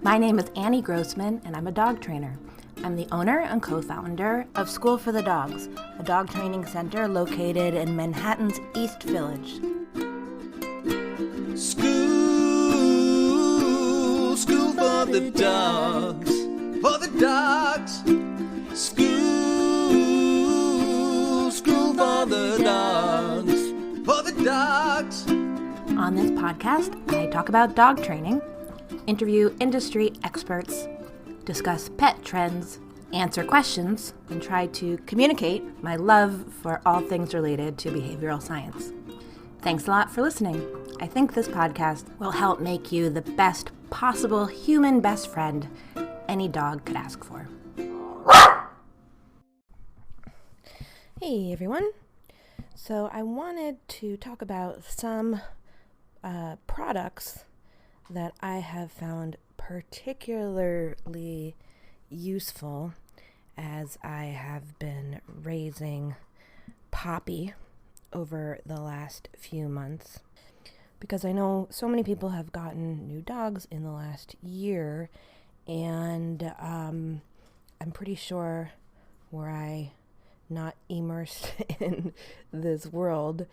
My name is Annie Grossman, and I'm a dog trainer. I'm the owner and co-founder of School for the Dogs, a dog training center located in Manhattan's East Village. School for the dogs, for the dogs. School for the dogs, for the dogs. On this podcast, I talk about dog training, interview industry experts, discuss pet trends, answer questions, and try to communicate my love for all things related to behavioral science. Thanks a lot for listening. I think this podcast will help make you the best possible human best friend any dog could ask for. Hey everyone. So I wanted to talk about some products that I have found particularly useful as I have been raising Poppy over the last few months, because I know so many people have gotten new dogs in the last year, and I'm pretty sure were I not immersed in this world,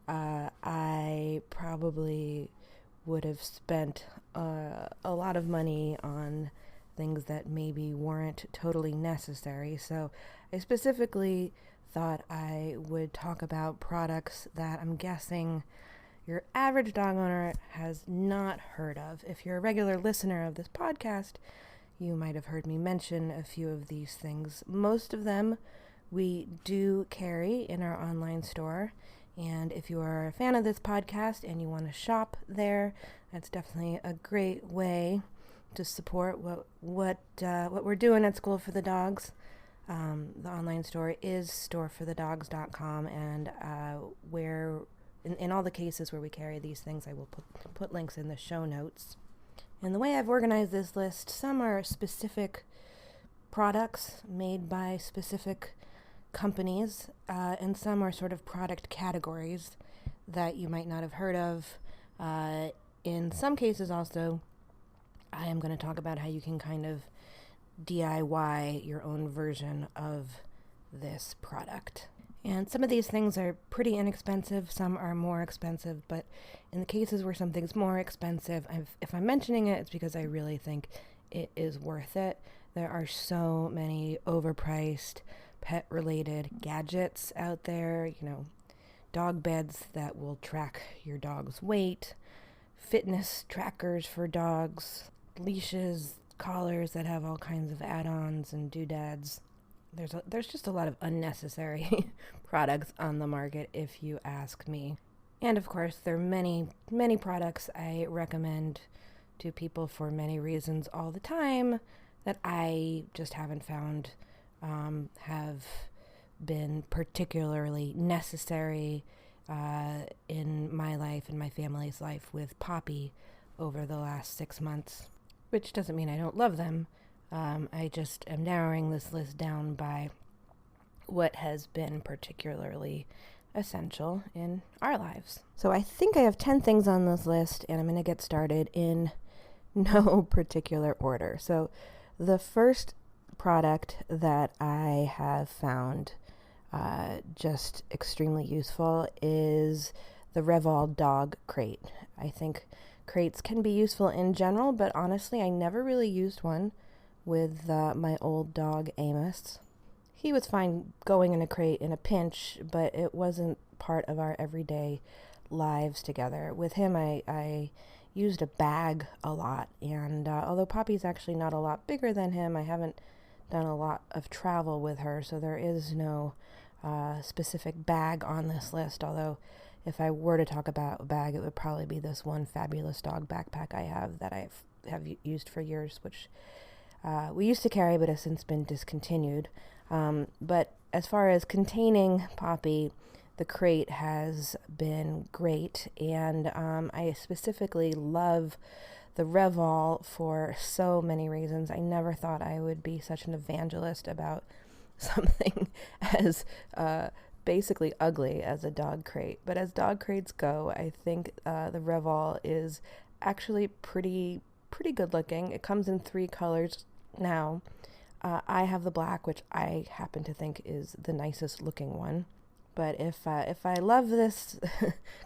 I probably would have spent a lot of money on things that maybe weren't totally necessary. So I specifically thought I would talk about products that I'm guessing your average dog owner has not heard of. If you're a regular listener of this podcast, you might have heard me mention a few of these things. Most of them we do carry in our online store. And if you are a fan of this podcast and you want to shop there, that's definitely a great way to support what we're doing at School for the Dogs. The online store is StoreForTheDogs.com, and where in all the cases where we carry these things, I will put links in the show notes. And the way I've organized this list, some are specific products made by specific companies, and some are sort of product categories that you might not have heard of. In some cases also, I am going to talk about how you can kind of DIY your own version of this product. And some of these things are pretty inexpensive, some are more expensive, but in the cases where something's more expensive, if I'm mentioning it, it's because I really think it is worth it. There are so many overpriced pet-related gadgets out there, dog beds that will track your dog's weight, fitness trackers for dogs, leashes, collars that have all kinds of add-ons and doodads. There's just a lot of unnecessary products on the market, if you ask me. And of course, there are many, many products I recommend to people for many reasons all the time that I just haven't found have been particularly necessary in my life and my family's life with Poppy over the last 6 months, which doesn't mean I don't love them. I just am narrowing this list down by what has been particularly essential in our lives. So I think I have 10 things on this list, and I'm going to get started in no particular order. So the first product that I have found just extremely useful is the Revol dog crate. I think crates can be useful in general, but honestly, I never really used one with my old dog Amos. He was fine going in a crate in a pinch, but it wasn't part of our everyday lives together. With him, I used a bag a lot, and although Poppy's actually not a lot bigger than him, I haven't done a lot of travel with her, so there is no specific bag on this list, although if I were to talk about a bag, it would probably be this one fabulous dog backpack I have that I have used for years, which we used to carry but has since been discontinued. But as far as containing Poppy, the crate has been great, and I specifically love the Revol for so many reasons. I never thought I would be such an evangelist about something as basically ugly as a dog crate. But as dog crates go, I think the Revol is actually pretty pretty good looking. It comes in 3 colors now. I have the black, which I happen to think is the nicest looking one. But if I love this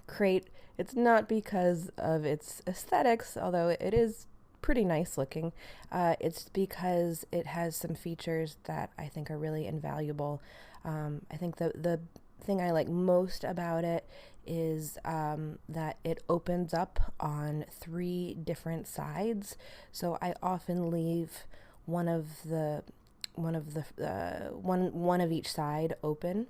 crate, it's not because of its aesthetics, although it is pretty nice looking. It's because it has some features that I think are really invaluable. I think the thing I like most about it is that it opens up on 3 different sides. So I often leave one of each side open,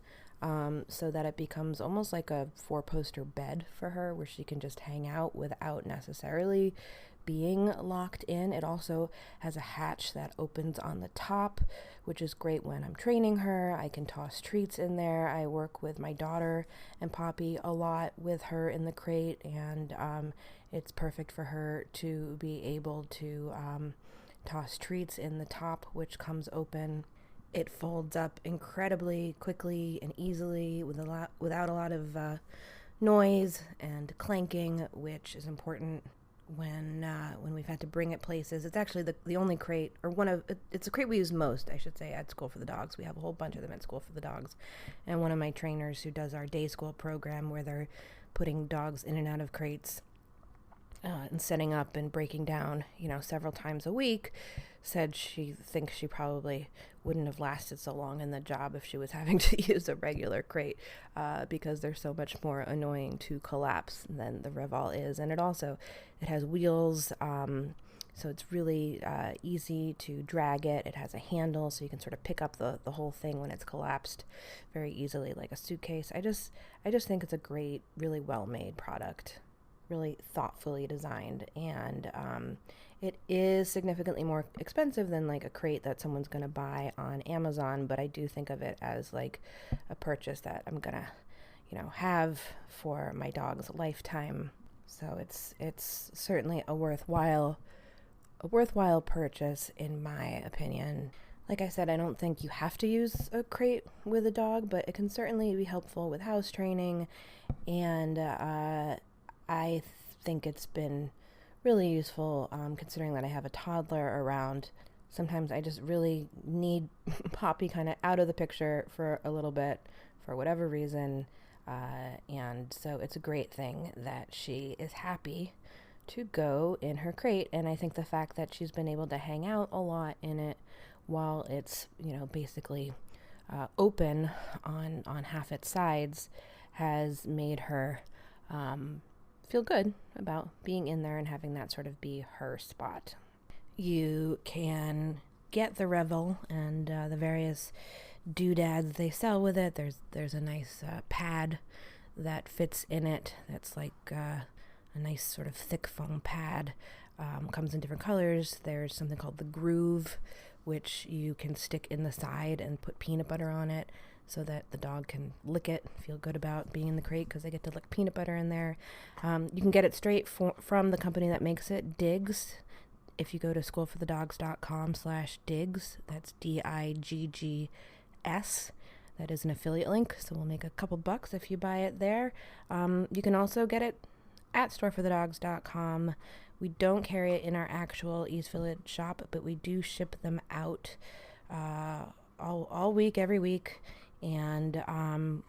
so that it becomes almost like a 4-poster bed for her, where she can just hang out without necessarily being locked in. It also has a hatch that opens on the top, which is great when I'm training her. I can toss treats in there. I work with my daughter and Poppy a lot with her in the crate, and it's perfect for her to be able to toss treats in the top, which comes open. It folds up incredibly quickly and easily without a lot of noise and clanking, which is important when we've had to bring it places. It's actually the only crate, or it's a crate we use most, I should say, at School for the Dogs. We have a whole bunch of them at School for the Dogs. And one of my trainers who does our day school program, where they're putting dogs in and out of crates and setting up and breaking down, several times a week, said she thinks she probably wouldn't have lasted so long in the job if she was having to use a regular crate, because they're so much more annoying to collapse than the Revol is. And it has wheels, so it's really easy to drag it. It has a handle, so you can sort of pick up the whole thing when it's collapsed very easily, like a suitcase. I just think it's a great, really well-made product, really thoughtfully designed, and it is significantly more expensive than like a crate that someone's going to buy on Amazon, but I do think of it as like a purchase that I'm going to, have for my dog's lifetime. So it's certainly a worthwhile purchase, in my opinion. Like I said, I don't think you have to use a crate with a dog, but it can certainly be helpful with house training, and I think it's been really useful, considering that I have a toddler around. Sometimes I just really need Poppy kind of out of the picture for a little bit, for whatever reason, and so it's a great thing that she is happy to go in her crate. And I think the fact that she's been able to hang out a lot in it while it's, basically open on half its sides has made her feel good about being in there and having that sort of be her spot. You can get the Revol and the various doodads they sell with it. There's a nice pad that fits in it that's like a nice sort of thick foam pad. Comes in different colors. There's something called the Groove, which you can stick in the side and put peanut butter on it, so that the dog can lick it, feel good about being in the crate because they get to lick peanut butter in there. You can get it straight from the company that makes it, Diggs. If you go to StoreForTheDogs.com/Diggs, that's DIGGS, that is an affiliate link, so we'll make a couple bucks if you buy it there. You can also get it at StoreForTheDogs.com. We don't carry it in our actual East Village shop, but we do ship them out all week, every week. And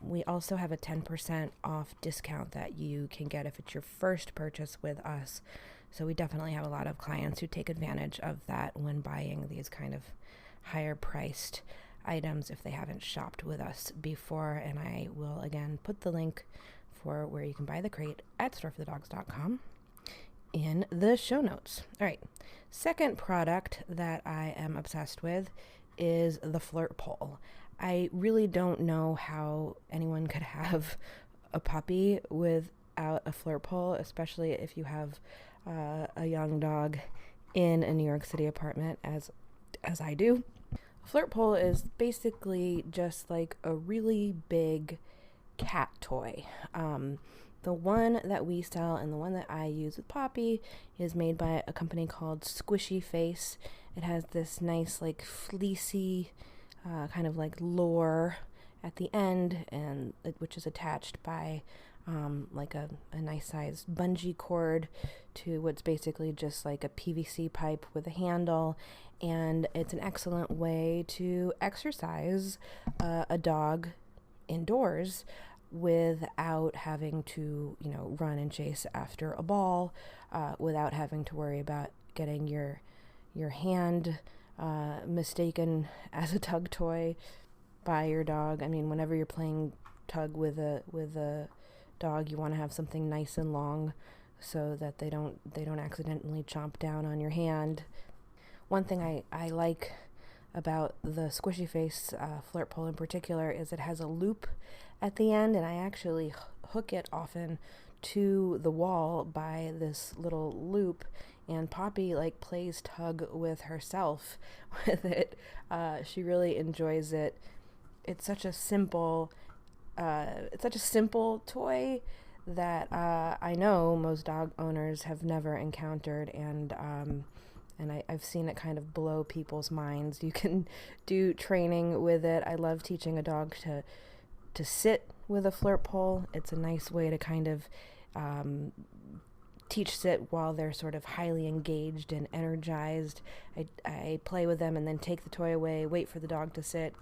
we also have a 10% off discount that you can get if it's your first purchase with us. So we definitely have a lot of clients who take advantage of that when buying these kind of higher priced items if they haven't shopped with us before. And I will again put the link for where you can buy the crate at StoreForTheDogs.com in the show notes. All right, second product that I am obsessed with is the Flirt Pole. I really don't know how anyone could have a puppy without a Flirt Pole, especially if you have a young dog in a New York City apartment, as I do. A Flirt Pole is basically just like a really big cat toy. The one that we sell and the one that I use with Poppy is made by a company called Squishy Face. It has this nice like fleecy kind of like lure at the end, and which is attached by like a nice sized bungee cord to what's basically just like a PVC pipe with a handle. And it's an excellent way to exercise a dog indoors without having to, run and chase after a ball, without having to worry about getting your hand mistaken as a tug toy by your dog. I mean, whenever you're playing tug with a dog, you want to have something nice and long so that they don't accidentally chomp down on your hand. One thing I like about the squishy face Flirt Pole in particular is it has a loop at the end, and I actually hook it often to the wall by this little loop, and Poppy plays tug with herself with it. She really enjoys it. It's such a simple toy that I know most dog owners have never encountered, and I've seen it kind of blow people's minds. You can do training with it. I love teaching a dog to sit with a Flirt Pole. It's a nice way to kind of teach sit while they're sort of highly engaged and energized. I play with them and then take the toy away, wait for the dog to sit.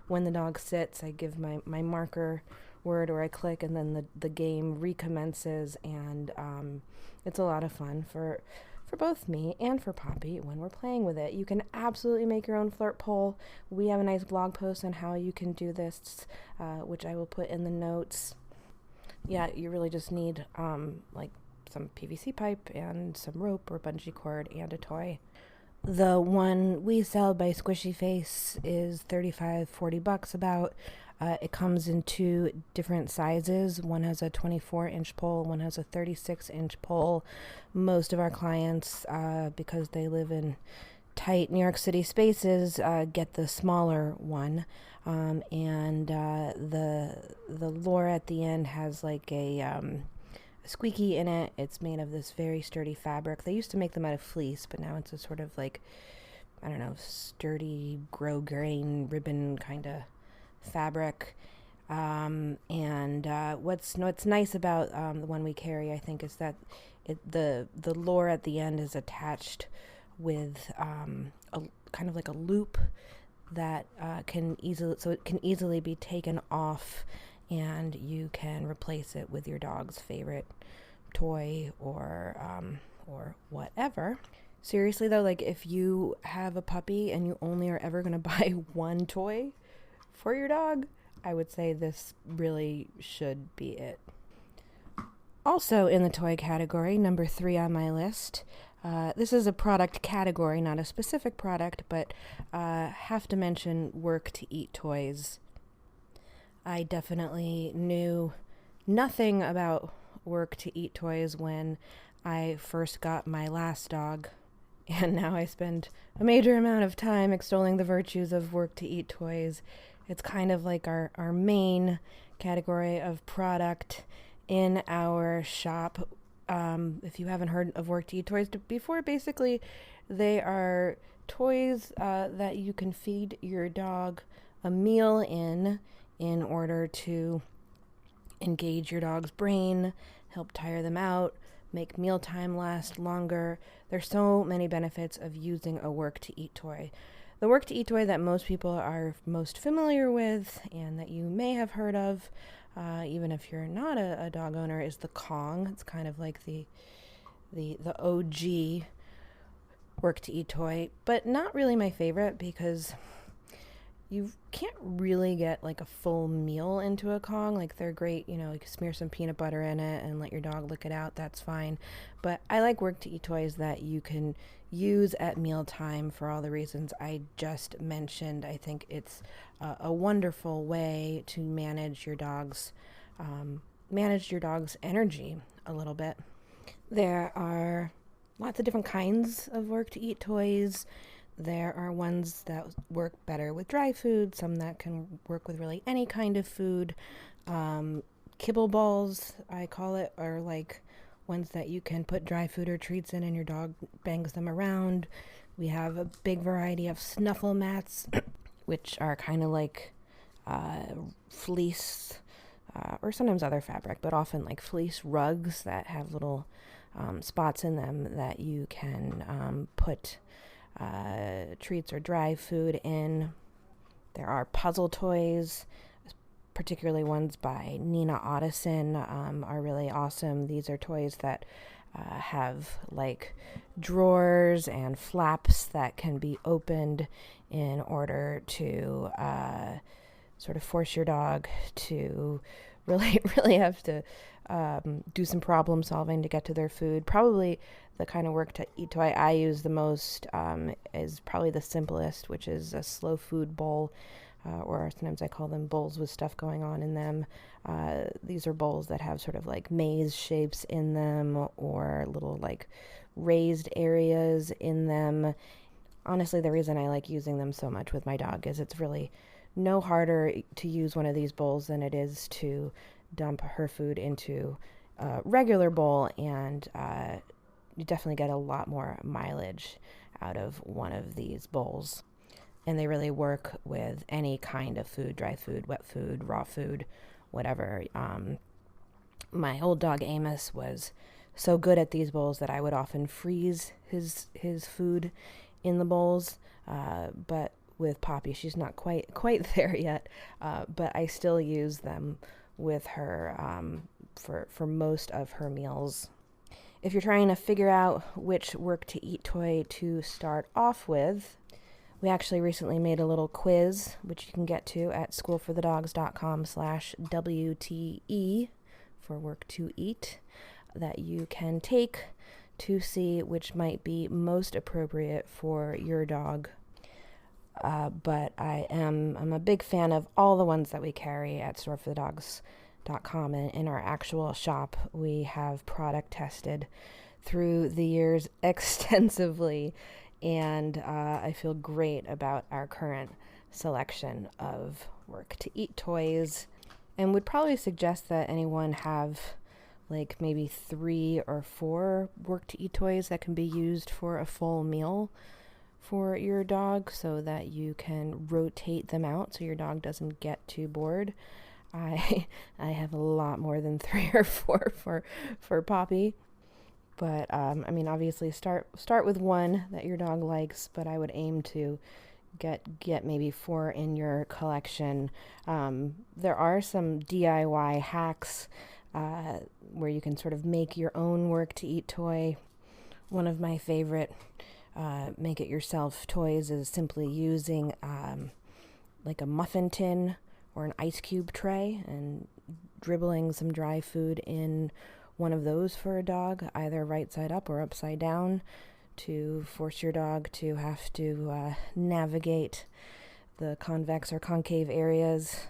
When the dog sits, I give my marker word, or I click, and then the game recommences, and it's a lot of fun for both me and for Poppy when we're playing with it. You can absolutely make your own Flirt Pole. We have a nice blog post on how you can do this, which I will put in the notes. Yeah, you really just need some PVC pipe and some rope or bungee cord and a toy. The one we sell by Squishy Face is $35-$40 about. It comes in two different sizes. One has a 24-inch pole, one has a 36-inch pole. Most of our clients, because they live in tight New York City spaces, get the smaller one. And the lure at the end has a squeaky in it. It's made of this very sturdy fabric. They used to make them out of fleece, but now it's a sort of sturdy grosgrain ribbon kind of fabric. And what's nice about the one we carry, I think, is that the lure at the end is attached with a kind of like a loop that can easily be taken off, and you can replace it with your dog's favorite toy or whatever. Seriously though, if you have a puppy and you only are ever going to buy one toy for your dog, I would say this really should be it. Also in the toy category, number 3 on my list, this is a product category, not a specific product, but have to mention work-to-eat toys. I definitely knew nothing about work-to-eat toys when I first got my last dog, and now I spend a major amount of time extolling the virtues of work-to-eat toys. It's kind of like our main category of product in our shop. If you haven't heard of work-to-eat toys before, basically they are toys that you can feed your dog a meal in order to engage your dog's brain, help tire them out, make mealtime last longer. There's so many benefits of using a work-to-eat toy. The work-to-eat toy that most people are most familiar with and that you may have heard of, even if you're not a dog owner, is the Kong. It's kind of like the OG work-to-eat toy, but not really my favorite because you can't really get a full meal into a Kong. They're great, you can smear some peanut butter in it and let your dog lick it out. That's fine. But I like work-to-eat toys that you can use at mealtime for all the reasons I just mentioned. I think it's a wonderful way to manage your dog's energy a little bit. There are lots of different kinds of work-to-eat toys. There are ones that work better with dry food, some that can work with really any kind of food. Kibble Balls, I call it, are ones that you can put dry food or treats in and your dog bangs them around. We have a big variety of Snuffle Mats, which are kind of like fleece or sometimes other fabric, but often like fleece rugs that have little spots in them that you can put treats or dry food in. There are puzzle toys, particularly ones by Nina Ottoson, are really awesome. These are toys that have like drawers and flaps that can be opened in order to sort of force your dog to really have to do some problem solving to get to their food. Probably the kind of work to eat toy I use the most is probably the simplest, which is a slow food bowl, or sometimes I call them bowls with stuff going on in them. These are bowls that have sort of like maze shapes in them or little like raised areas in them. Honestly, the reason I like using them so much with my dog is it's really no harder to use one of these bowls than it is to dump her food into a regular bowl, and you definitely get a lot more mileage out of one of these bowls. And they really work with any kind of food, dry food, wet food, raw food, whatever. My old dog Amos was so good at these bowls that I would often freeze his food in the bowls, but with Poppy, she's not quite there yet, but I still use them with her for most of her meals. If you're trying to figure out which work to eat toy to start off with, we actually recently made a little quiz, which you can get to at StoreForTheDogs.com/WTE for work to eat, that you can take to see which might be most appropriate for your dog. But I'm a big fan of all the ones that we carry at StoreForTheDogs.com, and in our actual shop we have product tested through the years extensively, and I feel great about our current selection of work to eat toys, and would probably suggest that anyone have like maybe 3 or 4 work to eat toys that can be used for a full meal for your dog, so that you can rotate them out so your dog doesn't get too bored. I have a lot more than 3 or 4 for Poppy, but I mean, obviously start with one that your dog likes, but I would aim to get maybe 4 in your collection. There are some DIY hacks where you can sort of make your own work to eat toy. One of my favorite make it yourself toys is simply using like a muffin tin or an ice cube tray and dribbling some dry food in one of those for a dog, either right side up or upside down, to force your dog to have to navigate the convex or concave areas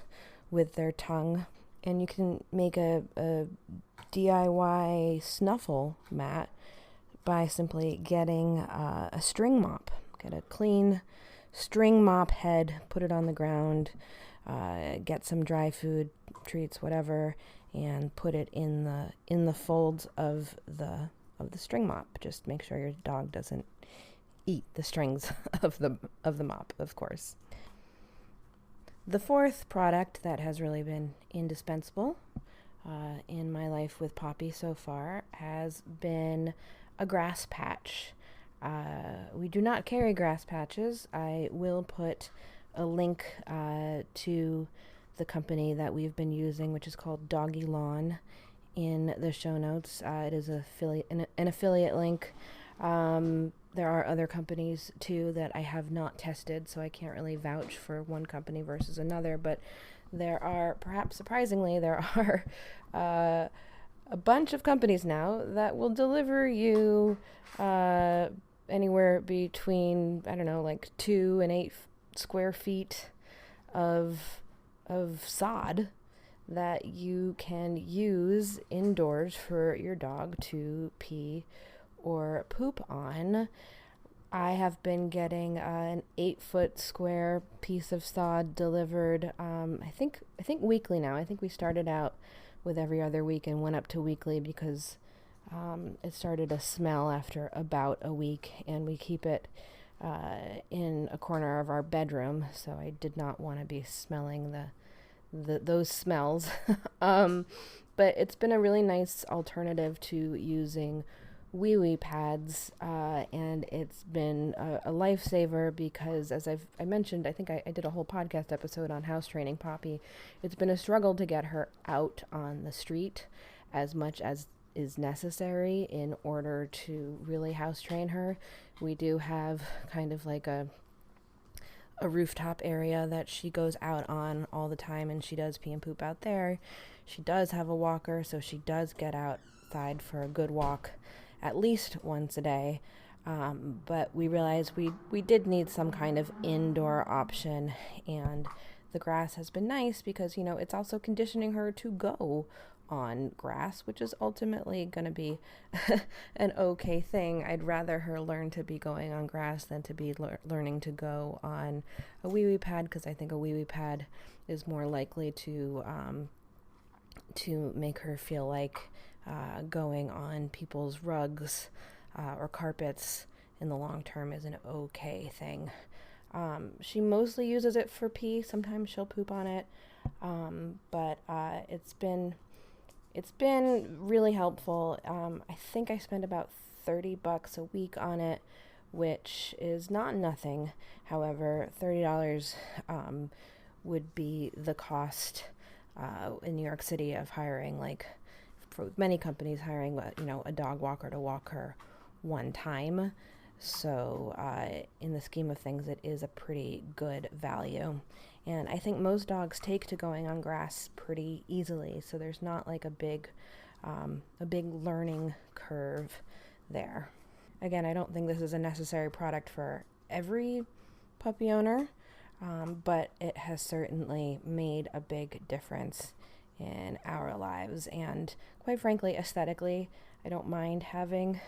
with their tongue. And you can make a DIY Snuffle Mat by simply getting a string mop. Get a clean string mop head, put it on the ground, get some dry food, treats, whatever, and put it in the folds of the string mop. Just make sure your dog doesn't eat the strings of the mop, of course. The fourth product that has really been indispensable in my life with Poppy so far has been a grass patch. We do not carry grass patches. I will put a link to the company that we've been using, which is called Doggie Lawn, in the show notes. It is an affiliate link. There are other companies too that I have not tested, so I can't really vouch for one company versus another, but there are, perhaps surprisingly, there are a bunch of companies now that will deliver you anywhere between, I don't know, like 2 and 8 square feet of sod that you can use indoors for your dog to pee or poop on. I have been getting an 8-foot square piece of sod delivered, I think weekly now. I think we started out with every other week and went up to weekly because it started to smell after about a week, and we keep it in a corner of our bedroom, so I did not want to be smelling those smells. But it's been a really nice alternative to using wee wee pads, and it's been a lifesaver because, as I mentioned, I think I did a whole podcast episode on house training Poppy. It's been a struggle to get her out on the street as much as is necessary in order to really house train her. We do have kind of like a rooftop area that she goes out on all the time, and she does pee and poop out there. She does have a walker, so she does get outside for a good walk at least once a day. But we realized we did need some kind of indoor option, and the grass has been nice because, it's also conditioning her to go on grass, which is ultimately going to be an okay thing. I'd rather her learn to be going on grass than to be learning to go on a wee wee pad, because I think a wee wee pad is more likely to make her feel like going on people's rugs or carpets in the long term is an okay thing. She mostly uses it for pee. Sometimes she'll poop on it, but it's been really helpful. I think I spend about $30 a week on it, which is not nothing. However, $30 would be the cost in New York City of hiring, like, for many companies, hiring a dog walker to walk her one time. So in the scheme of things, it is a pretty good value. And I think most dogs take to going on grass pretty easily, so there's not like a big learning curve there. Again, I don't think this is a necessary product for every puppy owner, but it has certainly made a big difference in our lives. And quite frankly, aesthetically, I don't mind having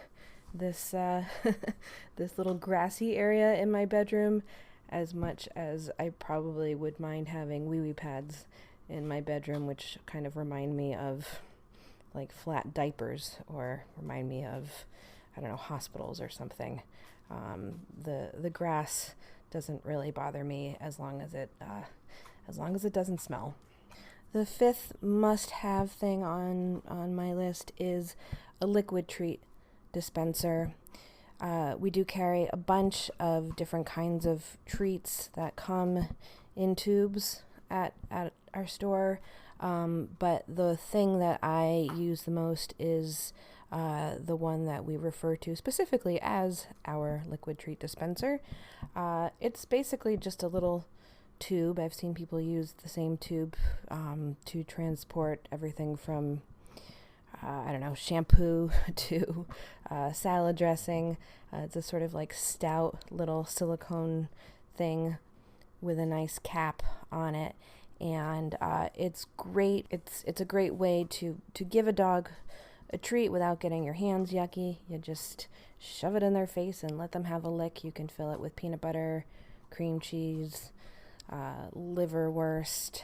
this this little grassy area in my bedroom as much as I probably would mind having wee wee pads in my bedroom, which kind of remind me of like flat diapers, or remind me of, I don't know, hospitals or something. The grass doesn't really bother me as long as it doesn't smell. The fifth must-have thing on my list is a liquid treat dispenser. We do carry a bunch of different kinds of treats that come in tubes at our store, but the thing that I use the most is the one that we refer to specifically as our liquid treat dispenser. It's basically just a little tube. I've seen people use the same tube to transport everything from shampoo to salad dressing. It's a sort of like stout little silicone thing with a nice cap on it, and it's great. It's a great way to give a dog a treat without getting your hands yucky. You just shove it in their face and let them have a lick. You can fill it with peanut butter, cream cheese, liverwurst.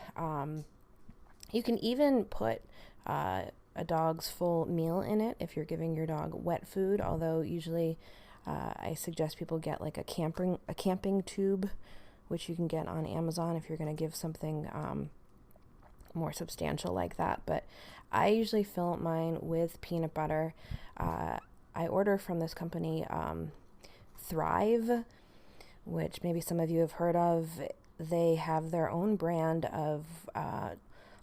You can even put a dog's full meal in it if you're giving your dog wet food, although usually I suggest people get like a camping tube, which you can get on Amazon if you're going to give something more substantial like that. But I usually fill mine with peanut butter. I order from this company, Thrive, which maybe some of you have heard of. They have their own brand of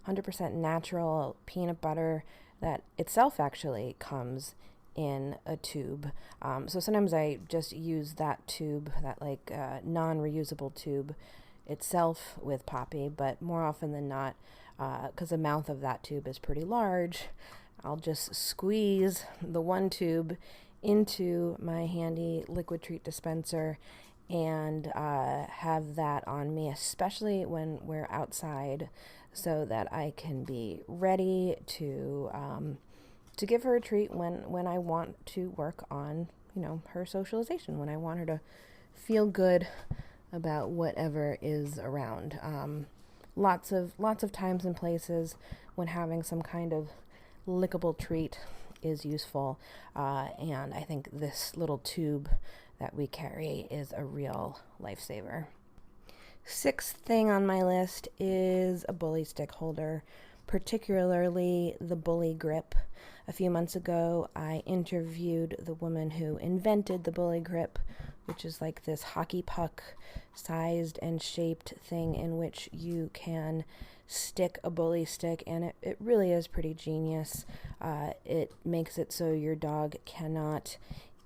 100% natural peanut butter that itself actually comes in a tube. So sometimes I just use that tube, that like non-reusable tube itself with Poppy, but more often than not, because the mouth of that tube is pretty large, I'll just squeeze the one tube into my handy liquid treat dispenser and have that on me, especially when we're outside, so that I can be ready to give her a treat when I want to work on, her socialization, when I want her to feel good about whatever is around. Lots of times and places when having some kind of lickable treat is useful, and I think this little tube that we carry is a real lifesaver. Sixth thing on my list is a bully stick holder, particularly the Bully Grip. A few months ago, I interviewed the woman who invented the Bully Grip, which is like this hockey puck sized and shaped thing in which you can stick a bully stick, and it really is pretty genius. It makes it so your dog cannot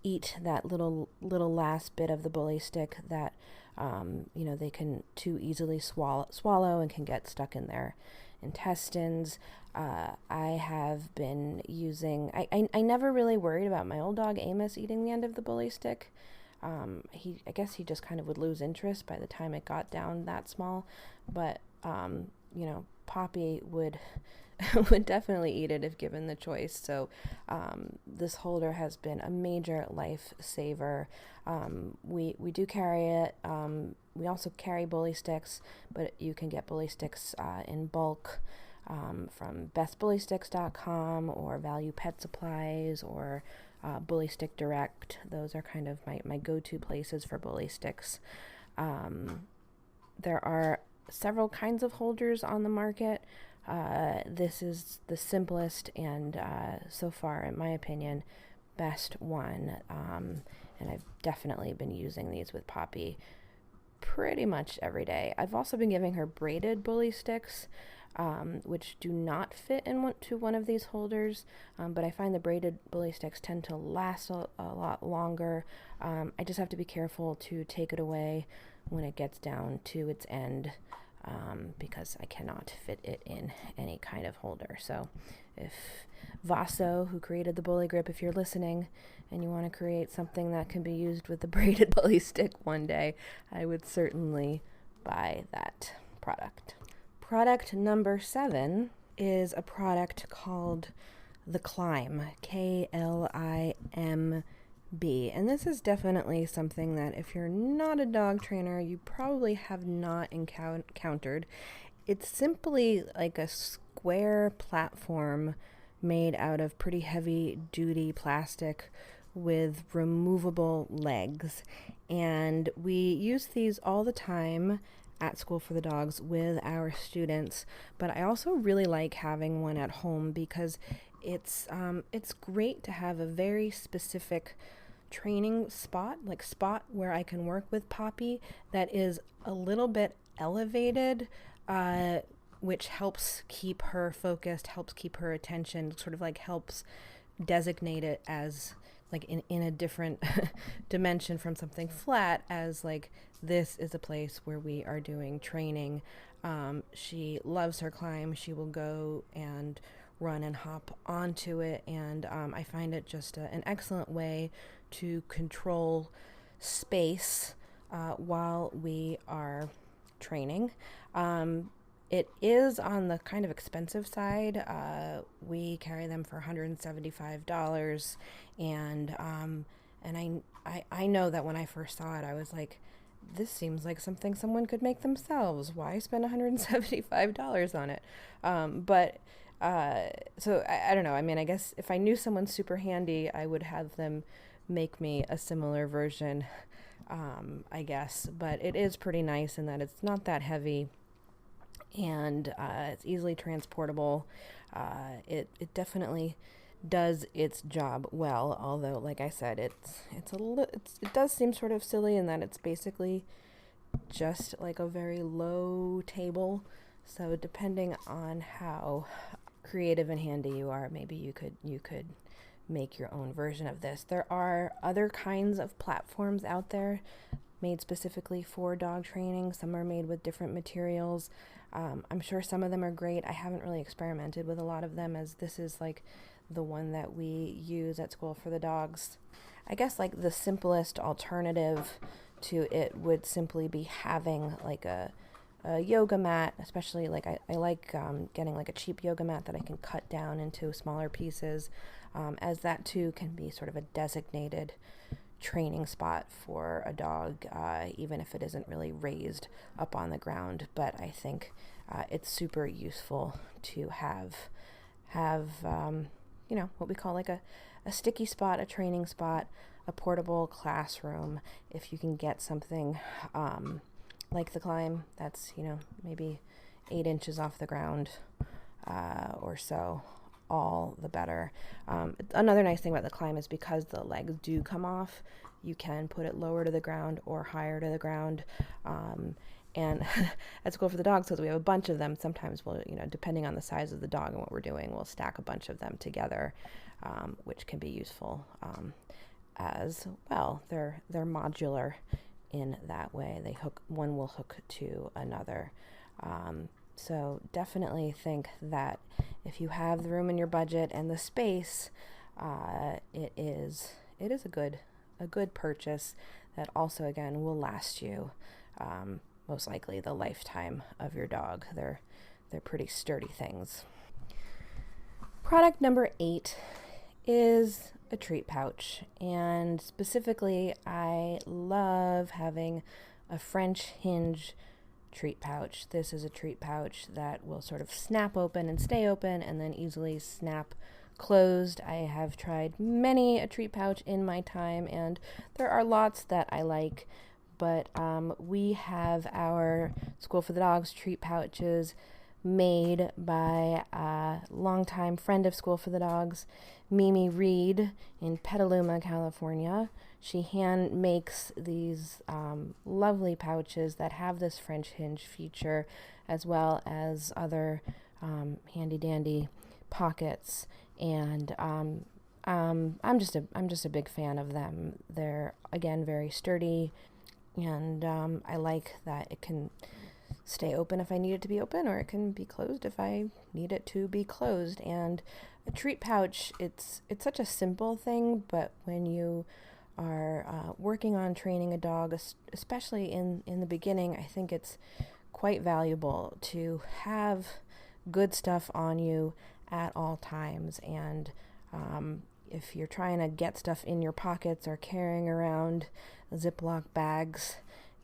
eat that little last bit of the bully stick that they can too easily swallow and can get stuck in their intestines. I have been using, I never really worried about my old dog Amos eating the end of the bully stick. I guess he just kind of would lose interest by the time it got down that small, but Poppy would would definitely eat it if given the choice. So this holder has been a major lifesaver. We do carry it. We also carry bully sticks, but you can get bully sticks in bulk from bestbullysticks.com or Value Pet Supplies or Bully Stick Direct. Those are kind of my go-to places for bully sticks. There are several kinds of holders on the market. This is the simplest and so far, in my opinion, best one. And I've definitely been using these with Poppy pretty much every day. I've also been giving her braided bully sticks, which do not fit into one of these holders, but I find the braided bully sticks tend to last a lot longer. I just have to be careful to take it away when it gets down to its end, because I cannot fit it in any kind of holder. So if Vaso, who created the Bully Grip, if you're listening and you want to create something that can be used with the braided bully stick one day, I would certainly buy that product. Product number 7 is a product called the Klimb, Klimb. And this is definitely something that if you're not a dog trainer, you probably have not encountered. It's simply like a square platform made out of pretty heavy duty plastic with removable legs. And we use these all the time at School for the Dogs with our students, but I also really like having one at home because it's great to have a very specific training spot where I can work with Poppy that is a little bit elevated, which helps keep her focused, helps keep her attention, sort of like helps designate it as like in a different dimension from something flat, as like this is a place where we are doing training. She loves her climb. She will go and run and hop onto it, and I find it just an excellent way to control space while we are training. It is on the kind of expensive side. We carry them for $175, and I know that when I first saw it, I was like, this seems like something someone could make themselves. Why spend $175 on it? So I don't know. I mean, I guess if I knew someone super handy, I would have them make me a similar version, I guess. But it is pretty nice in that it's not that heavy, and it's easily transportable. It definitely does its job well, although, like I said, it does seem sort of silly in that it's basically just like a very low table. So depending on how creative and handy you are, maybe you could make your own version of this. There are other kinds of platforms out there made specifically for dog training. Some are made with different materials. I'm sure some of them are great. I haven't really experimented with a lot of them, as this is like the one that we use at School for the Dogs. I guess like the simplest alternative to it would simply be having like a yoga mat, especially like I like getting like a cheap yoga mat that I can cut down into smaller pieces, as that too can be sort of a designated training spot for a dog, even if it isn't really raised up on the ground. But I think it's super useful to have what we call like a sticky spot, a training spot, a portable classroom. If you can get something like the Klimb. That's, maybe 8 inches off the ground or so, all the better. Another nice thing about the Klimb is because the legs do come off, you can put it lower to the ground or higher to the ground. And at School for the Dogs, because we have a bunch of them, sometimes we'll, depending on the size of the dog and what we're doing, we'll stack a bunch of them together, which can be useful as well. They're modular in that way. One will hook to another. So definitely think that if you have the room in your budget and the space, it is a good purchase that also, again, will last you most likely the lifetime of your dog. They're pretty sturdy things. Product number 8 is a treat pouch, and specifically I love having a French hinge treat pouch. This is a treat pouch that will sort of snap open and stay open and then easily snap closed. I have tried many a treat pouch in my time, and there are lots that I like, but we have our School for the Dogs treat pouches made by a longtime friend of School for the Dogs, Mimi Reed in Petaluma, California. She hand makes these lovely pouches that have this French hinge feature, as well as other handy dandy pockets, and I'm just a big fan of them. They're, again, very sturdy, and I like that it can stay open if I need it to be open, or it can be closed if I need it to be closed. And a treat pouch, it's such a simple thing, but when you are working on training a dog, especially in the beginning, I think it's quite valuable to have good stuff on you at all times. And if you're trying to get stuff in your pockets or carrying around Ziploc bags,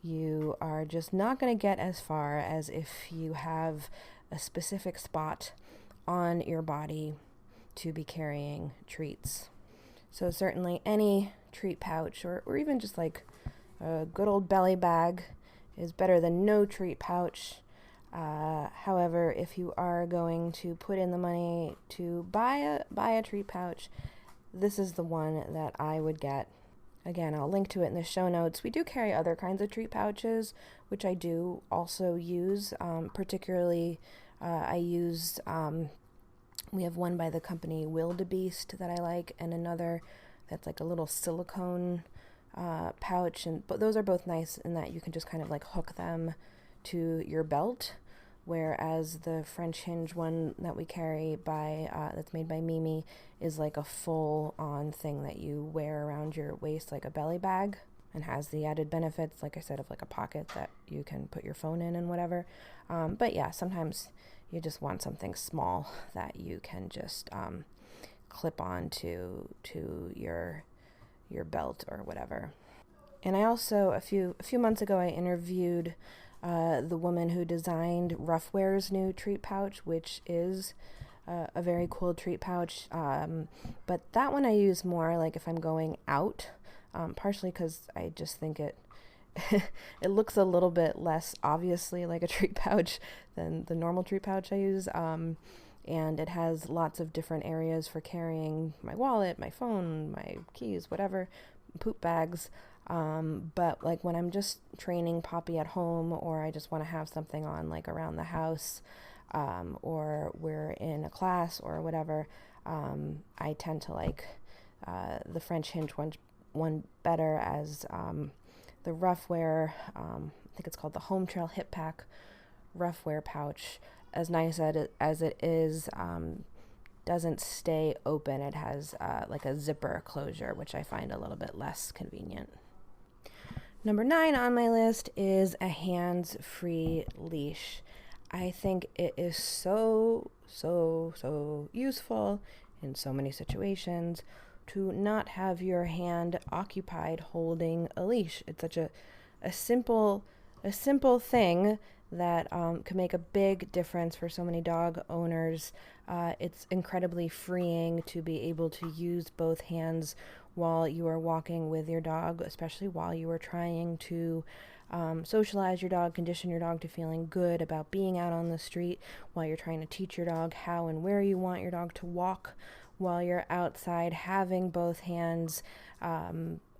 you are just not going to get as far as if you have a specific spot on your body to be carrying treats. So certainly any treat pouch, or even just like a good old belly bag, is better than no treat pouch. However, if you are going to put in the money to buy a treat pouch, this is the one that I would get. Again, I'll link to it in the show notes. We do carry other kinds of treat pouches, which I do also use. Particularly, I use, we have one by the company Wildebeest that I like, and another that's like a little silicone pouch. But those are both nice in that you can just kind of like hook them to your belt, whereas the French hinge one that we carry that's made by Mimi is like a full-on thing that you wear around your waist like a belly bag, and has the added benefits, like I said, of like a pocket that you can put your phone in and whatever. But yeah, sometimes you just want something small that you can just clip on to your belt or whatever. And I also, a few months ago, I interviewed the woman who designed Ruffwear's new treat pouch, which is a very cool treat pouch. But that one I use more like if I'm going out, partially because I just think it looks a little bit less obviously like a treat pouch than the normal treat pouch I use. And it has lots of different areas for carrying my wallet, my phone, my keys, whatever, poop bags. But like when I'm just training Poppy at home, or I just want to have something on like around the house, or we're in a class or whatever, I tend to like the French hinge one better, as the Ruffwear, I think it's called the Home Trail Hip Pack Ruffwear pouch, as nice as it is, doesn't stay open. It has like a zipper closure, which I find a little bit less convenient. Number 9 on my list is a hands-free leash. I think it is so useful in so many situations to not have your hand occupied holding a leash. It's such a simple thing that can make a big difference for so many dog owners. It's incredibly freeing to be able to use both hands while you are walking with your dog, especially while you are trying to socialize your dog, condition your dog to feeling good about being out on the street, while you're trying to teach your dog how and where you want your dog to walk while you're outside. Having both hands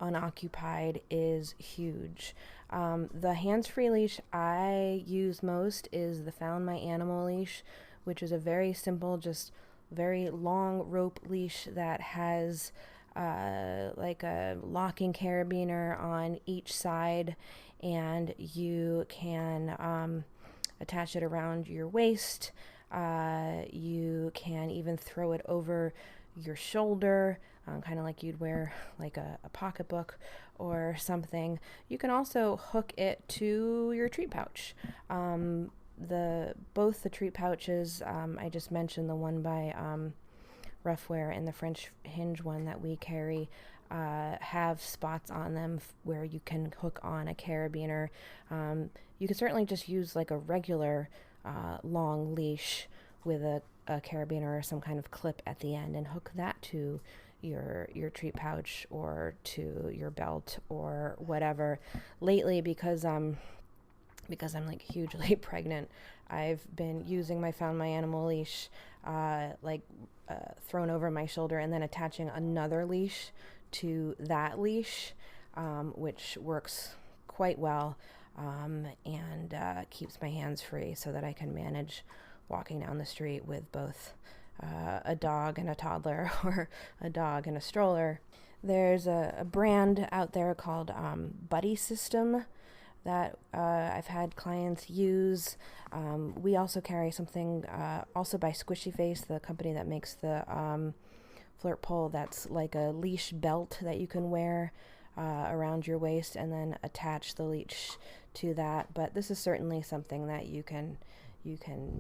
unoccupied is huge. The hands-free leash I use most is the Found My Animal leash, which is a very simple, just very long rope leash that has like a locking carabiner on each side, and you can attach it around your waist. You can even throw it over your shoulder, kind of like you'd wear like a pocketbook or something. You can also hook it to your treat pouch. Both the treat pouches, I just mentioned the one by Ruffwear and the French hinge one that we carry, have spots on them where you can hook on a carabiner. You can certainly just use like a regular long leash with a carabiner or some kind of clip at the end and hook that to your treat pouch or to your belt or whatever. Lately, because I'm like hugely pregnant, I've been using my Found My Animal leash thrown over my shoulder and then attaching another leash to that leash, which works quite well, and keeps my hands free so that I can manage walking down the street with both a dog and a toddler or a dog and a stroller. There's a brand out there called Buddy System that I've had clients use. We also carry something also by Squishy Face, the company that makes the Flirt Pole, that's like a leash belt that you can wear around your waist and then attach the leash to that. But this is certainly something that you can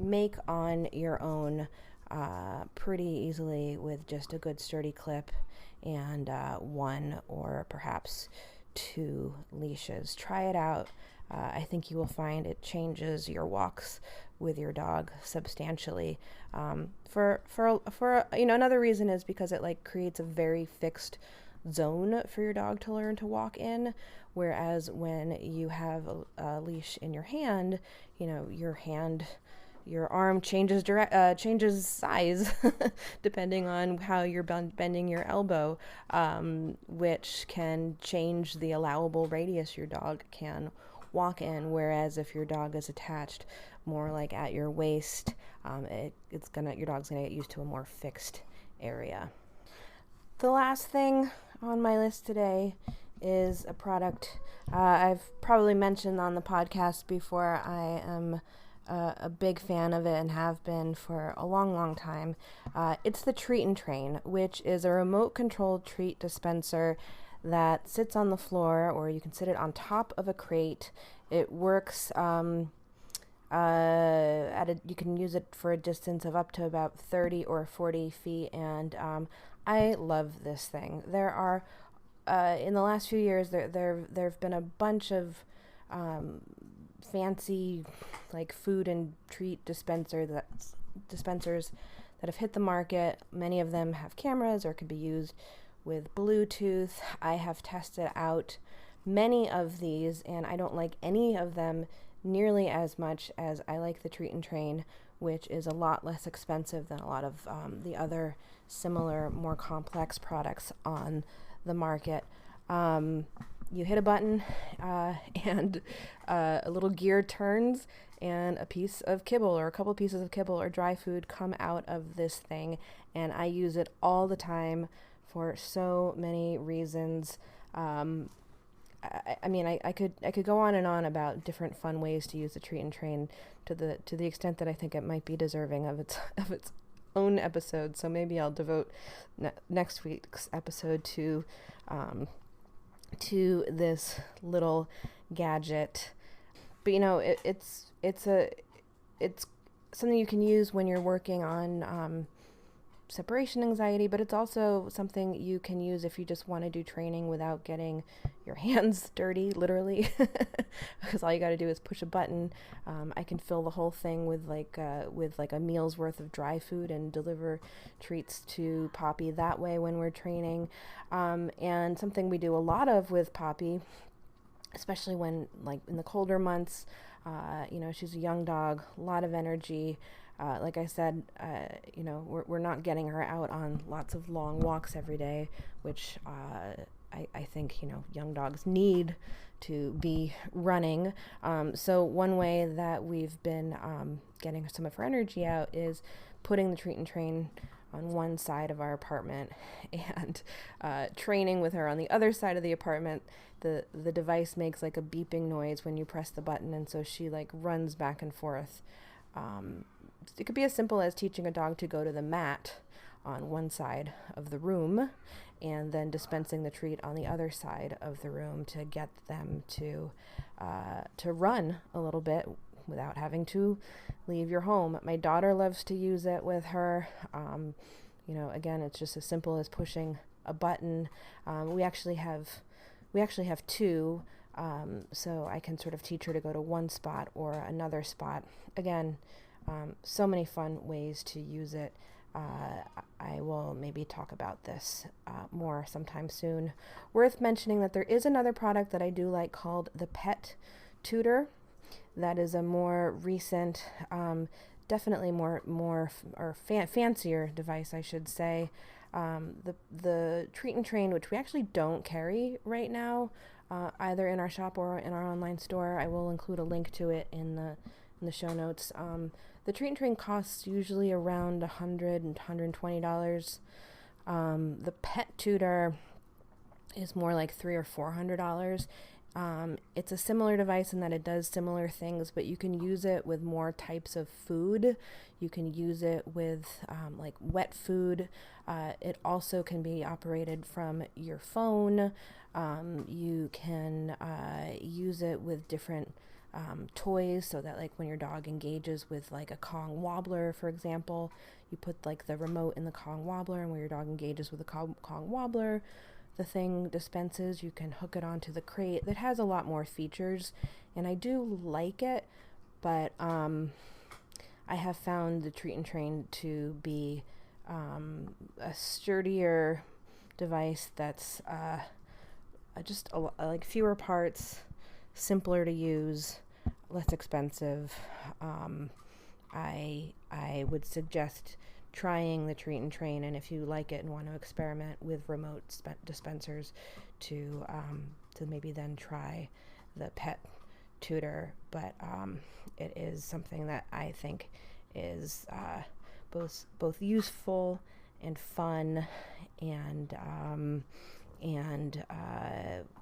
make on your own pretty easily with just a good sturdy clip and one or perhaps two leashes. Try it out. I think you will find it changes your walks with your dog substantially. For another reason is because it like creates a very fixed zone for your dog to learn to walk in, whereas when you have a leash in your hand, your arm changes size depending on how you're bending your elbow, which can change the allowable radius your dog can walk in. Whereas if your dog is attached more like at your waist, your dog's gonna get used to a more fixed area. The last thing on my list today is a product I've probably mentioned on the podcast before. I am a big fan of it and have been for a long, long time. It's the Treat and Train, which is a remote-controlled treat dispenser that sits on the floor, or you can sit it on top of a crate. It works you can use it for a distance of up to about 30 or 40 feet, and I love this thing. There are in the last few years there've been a bunch of fancy like food and treat dispensers that have hit the market. Many of them have cameras or could be used with Bluetooth. I have tested out many of these, and I don't like any of them nearly as much as I like the Treat and Train, which is a lot less expensive than a lot of the other similar, more complex products on the market. You hit a button and a little gear turns and a piece of kibble or a couple pieces of kibble or dry food come out of this thing, and I use it all the time for so many reasons. I could go on and on about different fun ways to use the Treat and Train to the extent that I think it might be deserving of its own episode. So maybe I'll devote next week's episode to this little gadget. But it's something you can use when you're working on separation anxiety, but it's also something you can use if you just want to do training without getting your hands dirty, literally, because all you got to do is push a button. I can fill the whole thing with like a meal's worth of dry food and deliver treats to Poppy that way when we're training. And something we do a lot of with Poppy, especially when, like, in the colder months, she's a young dog, a lot of energy. Like I said, we're not getting her out on lots of long walks every day, which I think, young dogs need to be running. So one way that we've been getting some of her energy out is putting the treat and train on one side of our apartment and training with her on the other side of the apartment. The device makes like a beeping noise when you press the button, and so she like runs back and forth. It could be as simple as teaching a dog to go to the mat on one side of the room and then dispensing the treat on the other side of the room to get them to run a little bit without having to leave your home. My daughter loves to use it with her. Again, it's just as simple as pushing a button. We actually have two, so I can sort of teach her to go to one spot or another spot. Again, so many fun ways to use it. I will maybe talk about this more sometime soon. Worth mentioning that there is another product that I do like called the Pet Tutor. That is a more recent, definitely fancier device, I should say. The Treat and Train, which we actually don't carry right now, either in our shop or in our online store. I will include a link to it in the show notes. The Treat and Train costs usually around $100 and $120. The Pet Tutor is more like $300 or $400. It's a similar device in that it does similar things, but you can use it with more types of food. You can use it with like wet food. It also can be operated from your phone. You can use it with different toys, so that like when your dog engages with like a Kong wobbler, for example, you put like the remote in the Kong wobbler, and when your dog engages with the Kong wobbler, the thing dispenses. You can hook it onto the crate. That has a lot more features, and I do like it, but I have found the Treat and Train to be a sturdier device that's just like fewer parts, simpler to use, less expensive. I would suggest trying the Treat and Train, and if you like it and want to experiment with remote dispensers, to maybe then try the Pet Tutor. But it is something that I think is both useful and fun, and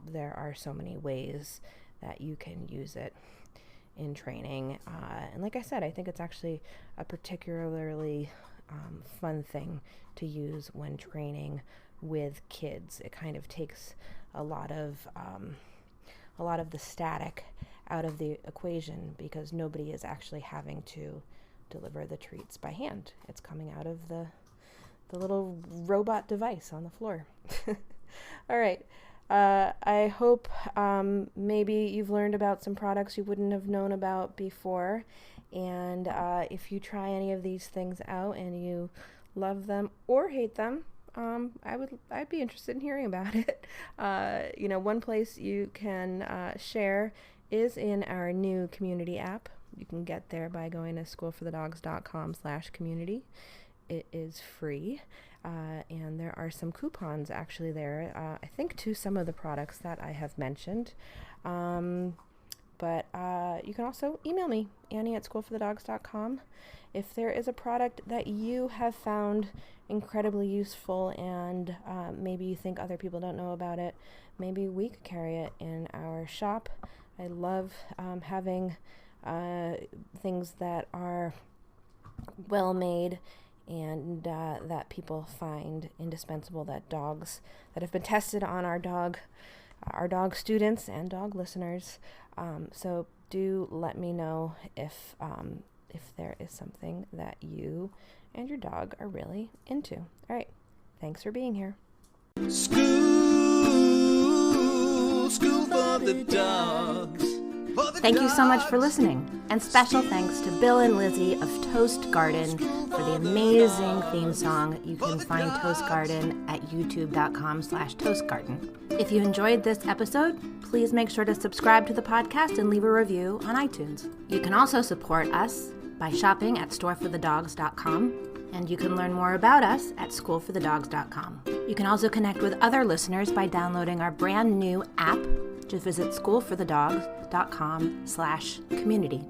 there are so many ways that you can use it in training. And like I said, I think it's actually a particularly fun thing to use when training with kids. It kind of takes a lot of the static out of the equation, because nobody is actually having to deliver the treats by hand. It's coming out of the little robot device on the floor. All right. I hope maybe you've learned about some products you wouldn't have known about before. And if you try any of these things out and you love them or hate them, I'd be interested in hearing about it. One place you can share is in our new community app. You can get there by going to StoreForTheDogs.com/community. It is free. And there are some coupons actually there, I think, to some of the products that I have mentioned. But you can also email me, Annie@SchoolForTheDogs.com. If there is a product that you have found incredibly useful and maybe you think other people don't know about it, maybe we could carry it in our shop. I love having things that are well made and that people find indispensable, that dogs that have been tested on our dog students and dog listeners. So do let me know if if there is something that you and your dog are really into. All right. Thanks for being here. School for the dogs. Thank you so much for listening, and special thanks to Bill and Lizzie of Toast Garden for the amazing theme song. You can find Toast Garden at youtube.com/toastgarden. If you enjoyed this episode, please make sure to subscribe to the podcast and leave a review on iTunes. You can also support us by shopping at StoreForTheDogs.com, and you can learn more about us at SchoolForTheDogs.com. You can also connect with other listeners by downloading our brand new app. Just visit SchoolForTheDogs.com/community.